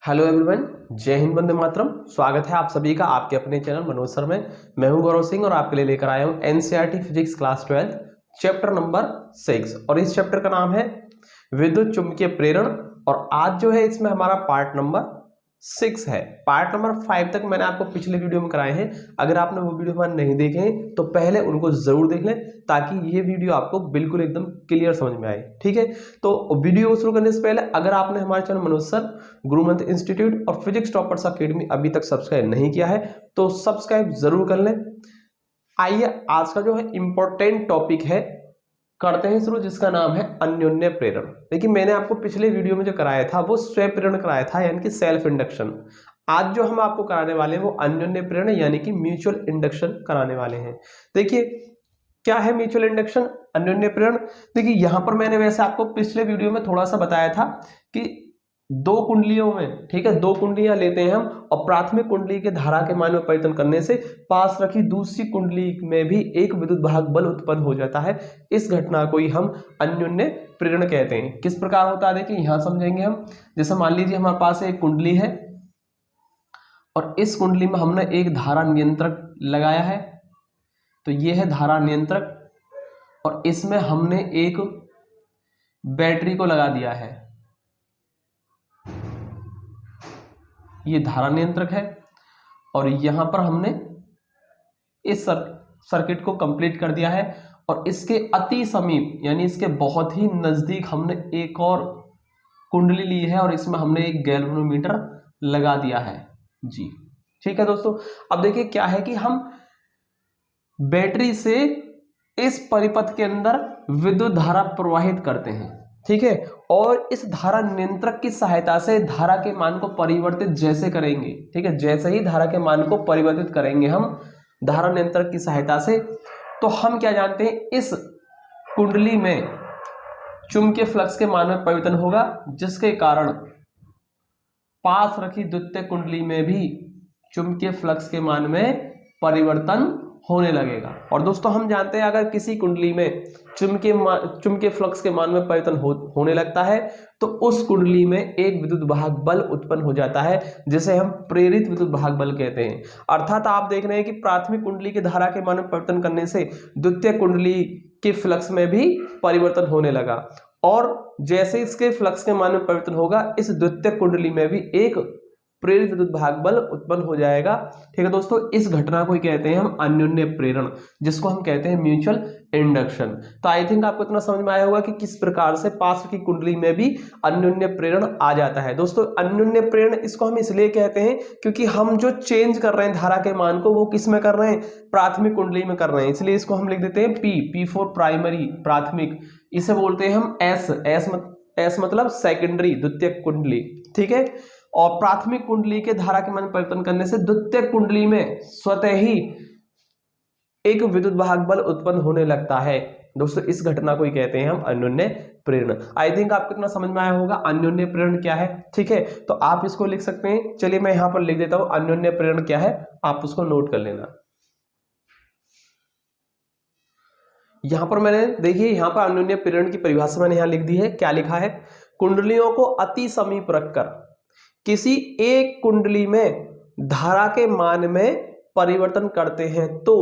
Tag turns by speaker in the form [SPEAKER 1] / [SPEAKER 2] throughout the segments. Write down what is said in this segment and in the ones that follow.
[SPEAKER 1] Hello everyone, जय हिंद, वंदे मातरम। स्वागत है आप सभी का आपके अपने चैनल मनोज सर में। मैं हूं गौरव सिंह और आपके लिए लेकर आया हूं NCERT physics class 12 chapter number 6 और इस चैप्टर का नाम है विद्युत चुंबकीय प्रेरण। और आज जो है इसमें हमारा पार्ट नंबर 6 है। पार्ट नंबर 5 तक मैंने आपको पिछले वीडियो में कराए हैं। अगर आपने वो वीडियो हमारे नहीं देखे हैं तो पहले उनको जरूर देख लें ताकि ये वीडियो आपको बिल्कुल एकदम क्लियर समझ में आए। ठीक है, तो वीडियो को शुरू करने से पहले अगर आपने हमारे चैनल मनोज सर गुरु मंत्र इंस्टीट्यूट और फिजिक्स टॉपर्स अकेडमी अभी तक सब्सक्राइब नहीं किया है तो सब्सक्राइब जरूर कर लें। आइए आज का जो है इंपॉर्टेंट टॉपिक है करते हैं शुरू, जिसका नाम है अन्योन्य प्रेरण। देखिए मैंने आपको पिछले वीडियो में जो कराया था वो स्वयं प्रेरण कराया था, यानी कि सेल्फ इंडक्शन। आज जो हम आपको कराने वाले हैं वो अन्योन्य प्रेरण यानी कि म्यूचुअल इंडक्शन कराने वाले हैं। देखिए क्या है म्यूचुअल इंडक्शन, अन्योन्य प्रेरण। देखिए यहां पर मैंने वैसे आपको पिछले वीडियो में थोड़ा सा बताया था कि दो कुंडलियों में, ठीक है, दो कुंडलियां लेते हैं हम और प्राथमिक कुंडली के धारा के मान में परिवर्तन करने से पास रखी दूसरी कुंडली में भी एक विद्युत वाहक बल उत्पन्न हो जाता है। इस घटना को ही हम अन्योन्य प्रेरण कहते हैं। किस प्रकार होता है देखिए यहां समझेंगे हम। जैसे मान लीजिए हमारे पास एक कुंडली है और इस कुंडली में हमने एक धारा नियंत्रक लगाया है, तो यह है धारा नियंत्रक और इसमें हमने एक बैटरी को लगा दिया है। ये धारा नियंत्रक है और यहां पर हमने इस सर्किट को कंप्लीट कर दिया है और इसके अति समीप यानी इसके बहुत ही नजदीक हमने एक और कुंडली ली है और इसमें हमने एक गैल्वेनोमीटर लगा दिया है जी। ठीक है दोस्तों, अब देखिए क्या है कि हम बैटरी से इस परिपथ के अंदर विद्युत धारा प्रवाहित करते हैं, ठीक है, और इस धारा नियंत्रक की सहायता से धारा के मान को परिवर्तित जैसे करेंगे, ठीक है, जैसे ही धारा के मान को परिवर्तित करेंगे हम धारा नियंत्रक की सहायता से, तो हम क्या जानते हैं इस कुंडली में चुंबकीय फ्लक्स के मान में परिवर्तन होगा, जिसके कारण पास रखी द्वितीय कुंडली में भी चुंबकीय फ्लक्स के मान में परिवर्तन होने लगेगा। और दोस्तों हम जानते हैं अगर किसी कुंडली में चुंबकीय फ्लक्स के मान में परिवर्तन होने लगता है तो उस कुंडली में एक विद्युत वाहक बल उत्पन्न हो जाता है, जिसे हम प्रेरित विद्युत वाहक बल कहते हैं। अर्थात आप देख रहे हैं कि प्राथमिक कुंडली की धारा के मान में परिवर्तन करने से द्वितीय कुंडली के फ्लक्स में भी परिवर्तन होने लगा और जैसे इसके फ्लक्स के मान में परिवर्तन होगा इस द्वितीय कुंडली में भी एक प्रेरित विद्युत वाहक बल उत्पन्न हो जाएगा। ठीक है दोस्तों, इस घटना को ही कहते हैं हम अन्योन्य प्रेरण, जिसको हम कहते हैं म्यूचुअल इंडक्शन। तो आई थिंक आपको इतना समझ में आया होगा कि किस प्रकार से पास की कुंडली में भी अन्योन्य प्रेरण आ जाता है। दोस्तों अन्योन्य प्रेरण इसको हम इसलिए कहते हैं क्योंकि हम जो चेंज कर रहे हैं धारा के मान को वो किस में कर रहे हैं, प्राथमिक कुंडली में कर रहे हैं, इसलिए इसको हम लिख देते हैं पी फॉर प्राइमरी, प्राथमिक। इसे बोलते हैं हम एस मतलब सेकेंडरी, द्वितीय कुंडली, ठीक है। और प्राथमिक कुंडली के धारा के मान परिवर्तन करने से द्वितीय कुंडली में स्वतः ही एक विद्युत वाहक बल उत्पन्न होने लगता है। दोस्तों इस घटना को ही कहते हैं हम अन्योन्य प्रेरण। आई थिंक आपको इतना समझ में आया होगा अन्योन्य प्रेरण क्या है, ठीक है, तो आप इसको लिख सकते हैं। चलिए मैं यहां पर लिख देता हूं अन्योन्य प्रेरण क्या है, आप उसको नोट कर लेना। यहां पर मैंने देखिए यहां पर अन्योन्य प्रेरण की परिभाषा मैंने यहां लिख दी है। क्या लिखा है, कुंडलियों को अति समीप रखकर किसी एक कुंडली में धारा के मान में परिवर्तन करते हैं तो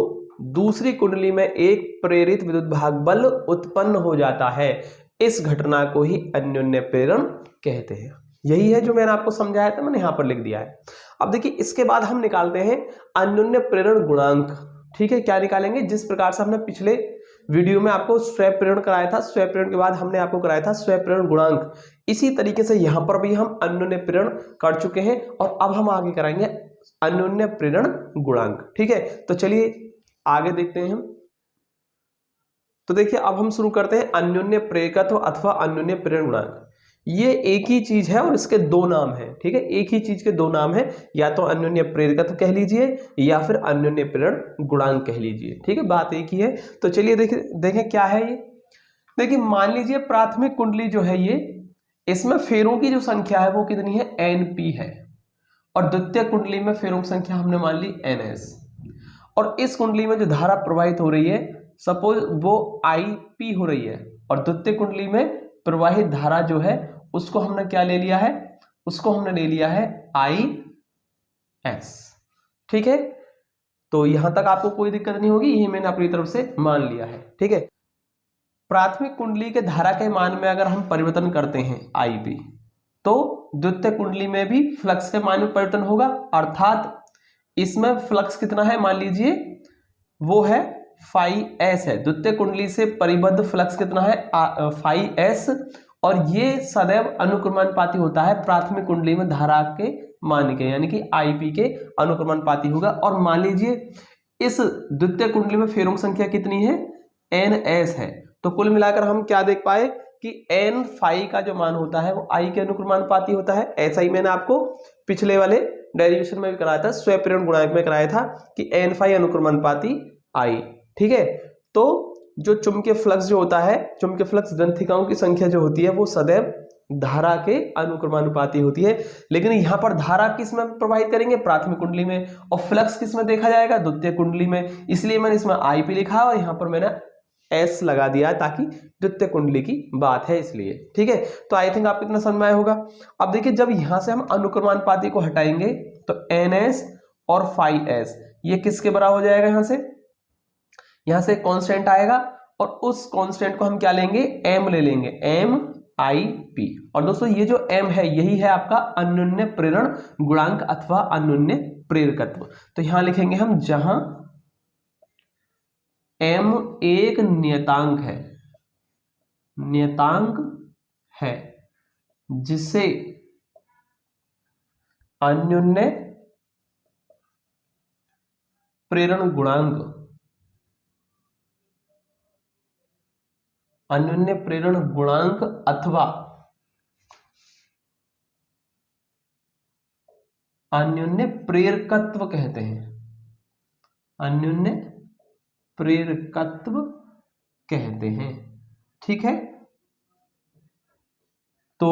[SPEAKER 1] दूसरी कुंडली में एक प्रेरित विद्युत वाहक बल उत्पन्न हो जाता है। इस घटना को ही अन्योन्य प्रेरण कहते हैं। यही है जो मैंने आपको समझाया था, मैंने यहां पर लिख दिया है। अब देखिए इसके बाद हम निकालते हैं अन्योन्य प्रेरण गुणांक। ठीक है, क्या निकालेंगे, जिस प्रकार से हमने पिछले वीडियो में आपको स्वयं प्रेरण कराया था, स्वयं प्रेरण के बाद हमने आपको कराया था स्वयं प्रेरण गुणांक, इसी तरीके से यहां पर भी हम अन्योन्य प्रेरण कर चुके हैं और अब हम आगे कराएंगे अन्योन्य प्रेरण गुणांक। ठीक है, तो चलिए आगे देखते हैं हम। तो देखिए अब हम शुरू करते हैं अन्योन्य प्रेरकत्व अथवा अन्योन्य प्रेरण गुणांक। ये एक ही चीज है और इसके दो नाम है, ठीक है, एक ही चीज के दो नाम है, या तो अन्योन्य प्रेरकत्व कह लीजिए या फिर अन्योन्य प्रेरण गुणांक कह लीजिए, ठीक है, बात एक ही है। तो चलिए देखें क्या है ये। देखिए मान लीजिए प्राथमिक कुंडली जो है ये, इसमें फेरों की जो संख्या है वो कितनी है, NP है, और द्वितीय कुंडली में फेरों की संख्या हमने मान ली NS, और इस कुंडली में जो धारा प्रवाहित हो रही है सपोज वो IP हो रही है और द्वितीय कुंडली में प्रवाहित धारा जो है उसको हमने क्या ले लिया है, उसको हमने ले लिया है IS। ठीक है, तो यहां तक आपको कोई दिक्कत नहीं होगी, यही मैंने अपनी तरफ से मान लिया है। ठीक है, प्राथमिक कुंडली के धारा के मान में अगर हम परिवर्तन करते हैं IP, तो द्वितीय कुंडली में भी फ्लक्स के मान में परिवर्तन होगा, अर्थात इसमें फ्लक्स कितना है, मान लीजिए वो है φS है, द्वितीय कुंडली से परिबद्ध फ्लक्स कितना है φS, और ये सदैव अनुक्रमानुपाती होता है प्राथमिक कुंडली में धारा के मान के, यानी कि IP के अनुक्रमानुपाती होगा। और मान लीजिए इस द्वितीय कुंडली में फेरों की संख्या कितनी है, NS है, तो कुल मिलाकर हम क्या देख पाए कि N फाई का जो मान होता है वो I के अनुक्रमानुपाती होता है। ऐसा ही मैंने आपको पिछले वाले डेरिवेशन में भी कराया था, स्वप्रेरण गुणांक में कराया था कि N फाई अनुक्रमानुपाती I। ठीक है, तो जो चुंबकीय फ्लक्स जो होता है, चुंबकीय फ्लक्स ग्रंथिकाओं की संख्या जो होती है वो सदैव धारा के अनुक्रमानुपाती होती है। लेकिन यहाँ पर धारा किस में प्रवाहित करेंगे, प्राथमिक कुंडली में, और फ्लक्स किस में देखा जाएगा, द्वितीय कुंडली में, इसलिए मैंने इसमें IP लिखा और यहाँ पर मैंने S लगा दिया ताकि द्वितीय कुंडली की बात है इसलिए। ठीक है, तो आई थिंक आपको इतना समझ में आया होगा। अब देखिए जब यहां से हम अनुक्रमानुपाती को हटाएंगे तो NS और φS ये किसके बराबर हो जाएगा, यहां से कांस्टेंट आएगा और उस कांस्टेंट को हम क्या लेंगे, M ले लेंगे, MIP। और दोस्तों ये जो M है यही है आपका अन्योन्य प्रेरण गुणांक अथवा अन्योन्य प्रेरकत्व। तो यहां लिखेंगे हम, जहां M एक नियतांक है जिसे अन्योन्य प्रेरण गुणांक अथवा अन्योन्य प्रेरकत्व कहते हैं, अन्योन्य प्रेरकत्व कहते हैं। ठीक है, तो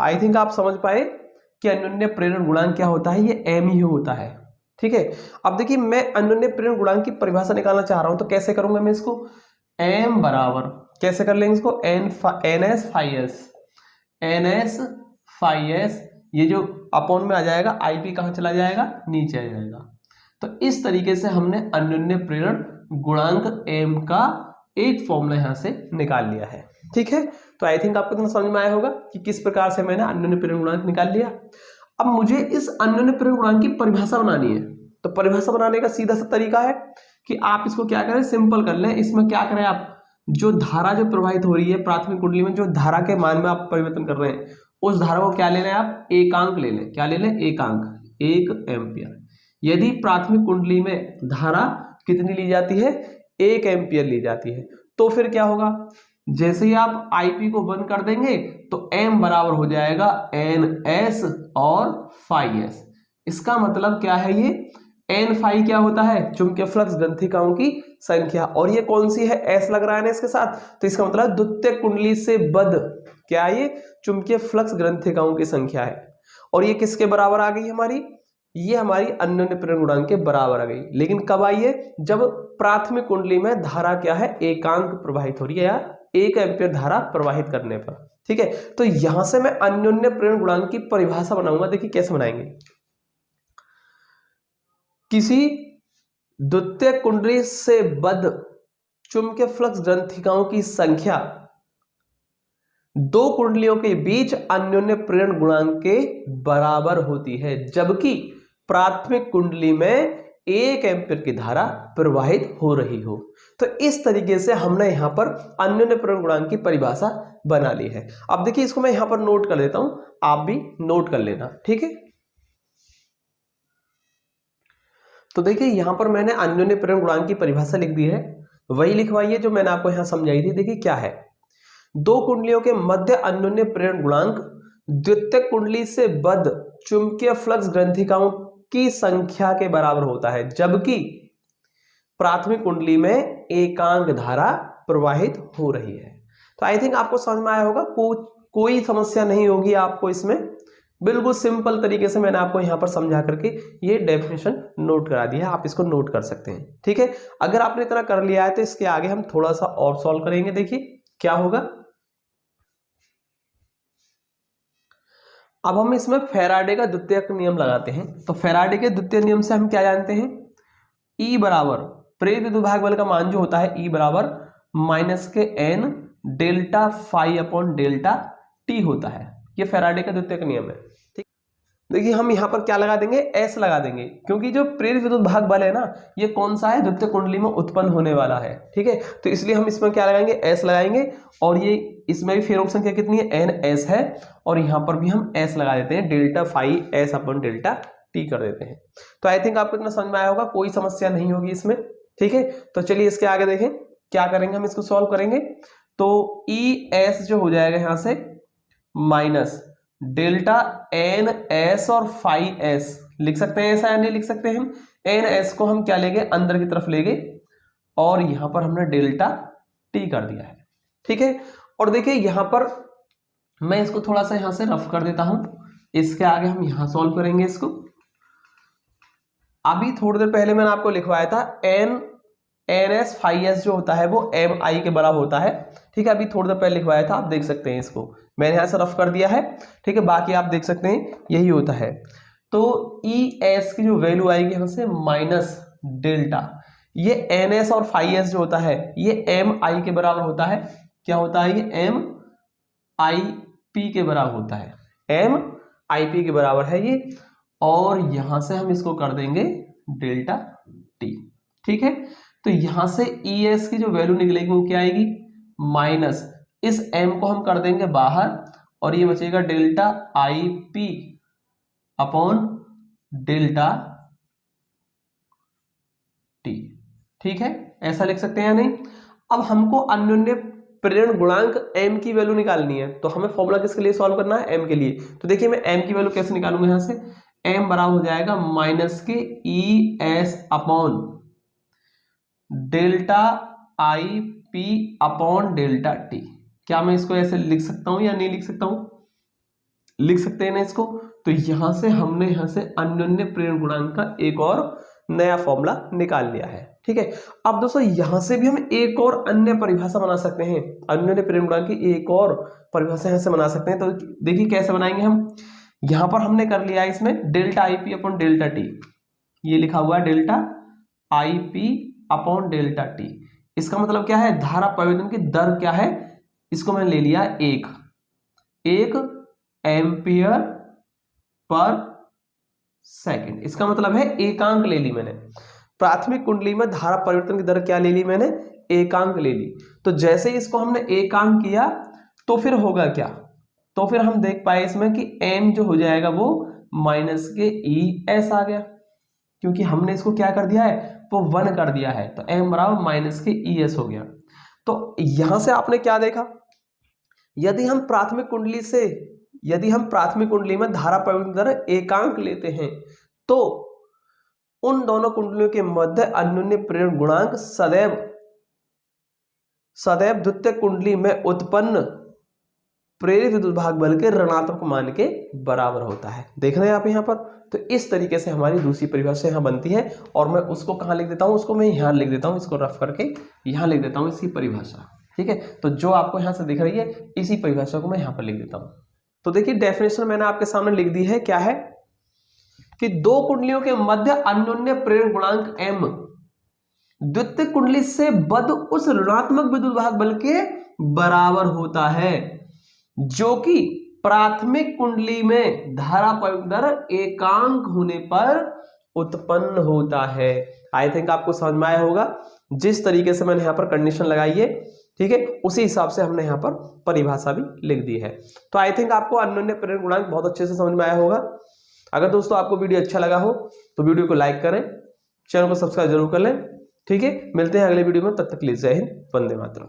[SPEAKER 1] आई थिंक आप समझ पाए कि अन्योन्य प्रेरण गुणांक क्या होता है, ये M ही होता है। ठीक है, अब देखिए मैं अन्योन्य प्रेरण गुणांक की परिभाषा निकालना चाह रहा हूं, तो कैसे करूंगा मैं इसको, M बराबर कैसे कर लेंगे इसको, NS φS, ये जो अपॉन में आ जाएगा, IP कहां चला जाएगा, नीचे आ जाएगा। तो इस तरीके से हमने अन्योन्य प्रेरण गुणांक M का एक फॉर्मूला यहां से निकाल लिया है। ठीक है, तो आई थिंक आपको इतना समझ में आया होगा कि किस प्रकार से मैंने अन्योन्य प्रेरण गुणांक निकाल लिया। अब मुझे इस अन्योन्य प्रेरण गुणांक की परिभाषा बनानी है, तो परिभाषा बनाने का सीधा सा तरीका है कि आप इसको क्या करें, सिंपल कर लें। इसमें क्या करें, आप जो धारा जो प्रवाहित हो रही है प्राथमिक कुंडली में, जो धारा के मान में आप परिवर्तन कर रहे हैं, उस धारा को क्या ले लें, आप एकांक ले लें। क्या ले लें, एकांक, 1 एम्पियर। यदि प्राथमिक कुंडली में धारा कितनी ली जाती है, 1 एम्पियर ली जाती है, तो फिर क्या होगा, जैसे ही आप IP को 1 कर देंगे तो M बराबर हो जाएगा NS और φS। इसका मतलब क्या है, ये N फाई क्या होता है, चुंबकीय फ्लक्स ग्रंथिकाओं की संख्या, और ये कौन सी है, S लग रहा है ना इसके साथ, तो इसका मतलब द्वितीय कुंडली से बद्ध क्या है, ये चुंबकीय फ्लक्स ग्रंथिकाओं की संख्या है। और ये किसके बराबर आ गई हमारी, ये हमारी अन्योन्य प्रेरण गुणांक के बराबर आ गई। लेकिन कब आई है, जब प्राथमिक कुंडली में धारा क्या है, एकांक प्रवाहित हो रही है, या 1 एम्पियर धारा प्रवाहित करने पर। ठीक है, तो यहां से मैं अन्योन्य प्रेरण गुणांक की परिभाषा बनाऊंगा। देखिए कैसे बनाएंगे, किसी द्वितीय कुंडली से बद्ध चुंबकीय फ्लक्स ग्रंथिकाओं की संख्या दो कुंडलियों के बीच अन्योन्य प्रेरण गुणांक के बराबर होती है, जबकि प्राथमिक कुंडली में 1 एम्पीयर की धारा प्रवाहित हो रही हो। तो इस तरीके से हमने यहां पर अन्योन्य प्रेरण गुणांक की परिभाषा बना ली है। अब देखिए इसको मैं यहां पर नोट कर लेता हूं, आप भी नोट कर लेना। ठीक है, तो देखिए यहां पर मैंने अन्योन्य प्रेरण गुणांक की परिभाषा लिख दी है, वही लिखवाई है जो मैंने आपको यहां समझाई थी। देखिए क्या है, दो कुंडलियों के मध्य अन्योन्य प्रेरण गुणांक द्वितीय कुंडली से बद्ध चुंबकीय फ्लक्स ग्रंथिकाओं की संख्या के बराबर होता है, जबकि प्राथमिक कुंडली में एकांक धारा प्रवाहित हो रही है। तो आई थिंक आपको समझ में आया होगा, कोई समस्या नहीं होगी आपको इसमें। बिल्कुल सिंपल तरीके से मैंने आपको यहां पर समझा करके ये डेफिनेशन नोट करा दी है, आप इसको नोट कर सकते हैं। ठीक है, अगर आपने इतना कर लिया है तो इसके आगे हम थोड़ा सा और सॉल्व करेंगे। देखिए क्या होगा, अब हम इसमें फैराडे का द्वितीयक नियम लगाते हैं। तो फैराडे के द्वितीय नियम से हम क्या जानते हैं, E बराबर प्रेरित विद्युत भाग बल का मान जो होता है E बराबर -n delta phi upon delta T होता है। ये फैराडे का द्वितीयक नियम है। ठीक, देखिए हम यहाँ पर क्या लगा देंगे, S लगा देंगे, क्योंकि जो प्रेरित विद्युत भाग बल है ना, ये कौन सा है, द्वितीय कुंडली में उत्पन्न होने वाला है। ठीक है, तो इसलिए हम इसमें क्या लगाएंगे, S लगाएंगे। और ये इसमें भी फेरों की संख्या कितनी है, NS है, और यहाँ पर भी हम S लगा देते हैं, delta phi S upon delta T कर देते हैं। तो आई थिंक आपको इतना समझ में आया होगा, कोई समस्या नहीं होगी इसमें। ठीक है, तो चलिए इसके आगे देखें क्या करेंगे, हम इसको सॉल्व करेंगे। तो ES जो हो जाएगा यहाँ से माइनस डेल्टा NS और फाई S लिख सकते हैं, ऐसा या नहीं लिख सकते हैं हम। NS को हम क्या लेंगे, अंदर की तरफ लेंगे, और यहां पर हमने डेल्टा T कर दिया है। ठीक है, और देखिए यहां पर मैं इसको थोड़ा सा यहां से रफ कर देता हूं, इसके आगे हम यहां सॉल्व करेंगे इसको। अभी थोड़ी देर पहले मैंने आपको लिखवाया था NS फाई S जो होता है वो MI के बराबर होता है। ठीक है, अभी थोड़ी देर पहले लिखवाया था, आप देख सकते हैं इसको, मैंने यहां से रफ कर दिया है। ठीक है, बाकी आप देख सकते हैं यही होता है। तो ES की जो वैल्यू आएगी यहां से माइनस डेल्टा, ये NS और फाई S जो होता है ये MI के बराबर होता है। क्या होता है, ये MIP के बराबर होता है, MIP के बराबर है ये। और यहां से हम इसको कर देंगे डेल्टा T। ठीक है, तो यहां से ES की जो वैल्यू निकलेगी वो क्या आएगी, माइनस इस M को हम कर देंगे बाहर, और ये बचेगा delta IP upon delta T। ठीक है, ऐसा लिख सकते हैं या नहीं। अब हमको अन्योन्य प्रेरण गुणांक M की वैल्यू निकालनी है, तो हमें फॉर्मूला किसके लिए सॉल्व करना है, M के लिए। तो देखिए मैं M की वैल्यू कैसे निकालूंगा, यहां से M बराबर हो जाएगा माइनस के ES upon delta IP upon delta T। क्या मैं इसको ऐसे लिख सकता हूं या नहीं लिख सकता हूं, लिख सकते हैं ना इसको। तो यहां से हमने यहां से अन्योन्य प्रेरण गुणांक का एक और नया फॉर्मूला निकाल लिया है। ठीक है, अब दोस्तों यहां से भी हम एक और अन्य परिभाषा बना सकते हैं, अन्योन्य प्रेरण गुणांक की एक और परिभाषा यहां से बना सकते हैं। तो देखिए कैसे बनाएंगे हम, यहां पर हमने कर लिया है इसमें delta IP upon delta T, ये लिखा हुआ है delta IP upon delta T। इसका मतलब क्या है, धारा परिवर्तन की दर क्या है, इसको मैंने ले लिया 1 एम्पियर पर सेकंड। इसका मतलब है एकांक ले ली मैंने, प्राथमिक कुंडली में धारा परिवर्तन की दर क्या ले ली मैंने, एकांक ले ली। तो जैसे इसको हमने एकांक किया तो फिर होगा क्या, तो फिर हम देख पाए इसमें कि M जो हो जाएगा वो माइनस के ES आ गया, क्योंकि हमने इसको क्या कर दिया है, वो 1 कर दिया है। तो M बराबर माइनस के ES हो गया। तो यहां से आपने क्या देखा, यदि हम प्राथमिक कुंडली में धारा परिवर्तन दर एकांक लेते हैं तो उन दोनों कुंडलियों के मध्य अन्योन्य प्रेरण गुणांक सदैव द्वितीय कुंडली में उत्पन्न प्रेरित विद्युत भाग बल के ऋणात्मक मान के बराबर होता है। देख रहे हैं आप यहाँ पर। तो इस तरीके से हमारी दूसरी परिभाषा यहाँ बनती है, और मैं उसको कहाँ लिख देता हूँ, उसको मैं यहाँ लिख देता हूँ, इसको रफ करके यहाँ लिख देता हूँ इसकी परिभाषा। ठीक है, तो जो आपको यहाँ से दिख रही है इसी परिभाषा को मैं यहाँ पर लिख देता हूँ। तो देखिए डेफिनेशन मैंने आपके सामने लिख दी है, क्या है कि दो कुंडलियों के मध्य अन्योन्य प्रेरण गुणांक M द्वितीय कुंडली से बद्ध उस ऋणात्मक विद्युत भाग बल के बराबर होता है जो कि प्राथमिक कुंडली में धारा परिवर्तन दर एकांक होने पर उत्पन्न होता है। आई थिंक आपको समझ में आया होगा, जिस तरीके से मैंने यहाँ पर कंडीशन लगाई है, ठीक है, उसी हिसाब से हमने यहाँ पर परिभाषा भी लिख दी है। तो आई थिंक आपको अन्योन्य प्रेरण गुणांक बहुत अच्छे से समझ में आया होगा। अगर दोस्तों आपको वीडियो अच्छा लगा हो तो वीडियो को लाइक करें, चैनल को सब्सक्राइब जरूर कर लें। ठीक है, मिलते हैं अगले वीडियो में, तब तक के लिए जय हिंद, वंदे मातरम।